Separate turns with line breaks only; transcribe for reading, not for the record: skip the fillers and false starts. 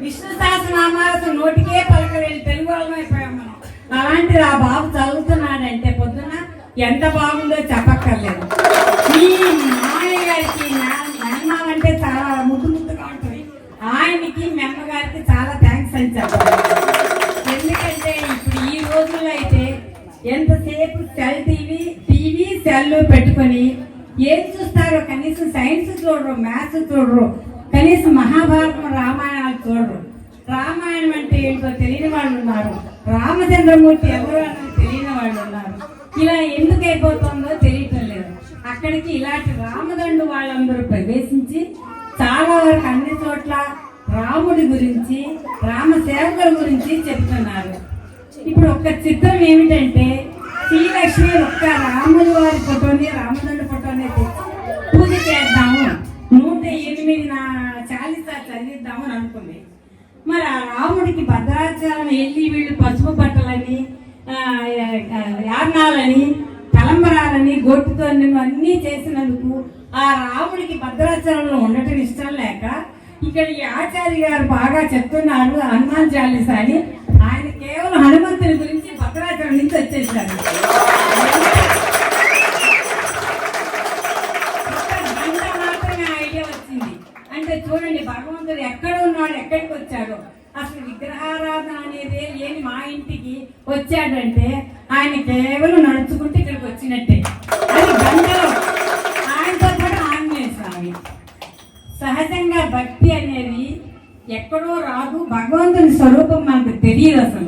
విష్ణు సహస్రనామాలు నోటికే పలకలేని తెలుగు వాళ్ళమైపోయాం మనం. అలాంటిది ఆ బాబు చదువుతున్నాడంటే పొద్దున ఎంత బాగుందో చెప్పక్కర్లేదు. ఈ మామయ్య గారికి నాన్న అంటే చాలా ముద్దుగా ఉంటుంది. ఆయనకి మీ అమ్మగారికి చాలా థ్యాంక్స్ అని చెప్పాలి. ఎందుకంటే ఇప్పుడు ఈ రోజుల్లో అయితే ఎంతసేపు టీవీ సెల్ పెట్టుకొని ఏం చూస్తారో, కనీసం సైన్స్ చూడరు, మ్యాథ్స్ చూడరు, కనీసం మహాభారతం రామాయణాలు చూడరు. రామాయణం అంటే ఏంటో తెలియని వాళ్ళు ఉన్నారు, రామచంద్రమూర్తి ఎవరు అని తెలియని వాళ్ళు ఉన్నారు. ఇలా ఎందుకు అయిపోతుందో తెలియటం లేదు. అక్కడికి ఇలాంటి రామదండు వాళ్ళందరూ ప్రవేశించి చాలా వరకు అన్ని చోట్ల రాముడి గురించి, రామ సేవకుల గురించి చెప్తున్నారు. ఇప్పుడు ఒక్క చిత్రం ఏమిటంటే, శ్రీలక్ష్మి ఒక్క రాముడి వారి ఫోటోని, రామదండు ఫోటోని పూజ చేద్దాము, 108 చాలీసా చదివిద్దాము అని అనుకుంది. మరి ఆ రాముడికి భద్రాచలం వెళ్ళి వీళ్ళు పసుపు బట్టలని, యార్నాలని, తలంబరాలని, గొట్టుతో అన్నీ చేసినందుకు ఆ రాముడికి భద్రాచలంలో ఉండటం ఇష్టం లేక ఇక్కడ ఈ ఆచార్య గారు బాగా చెప్తున్నారు హనుమాన్ చాలీసా అని. ఆయన కేవలం హనుమంతుని గురించి భద్రాచలం నుంచి వచ్చేసారు. మాత్రమే ఐడియా వచ్చింది. అంటే చూడండి, భగవంతుడు ఎక్కడ ఉన్నాడు, ఎక్కడికి వచ్చాడు, అసలు విగ్రహారాధన అనేది లేని మా ఇంటికి వచ్చాడంటే ఆయన కేవలం నడుచుకుంటే ఇక్కడికి వచ్చినట్టే. అది గంటలో ఆయనతో పాటు ఆంజనేయ స్వామి. సహజంగా భక్తి అనేది ఎక్కడో రాదు, భగవంతుని స్వరూపం మనకు తెలియదు అసలు.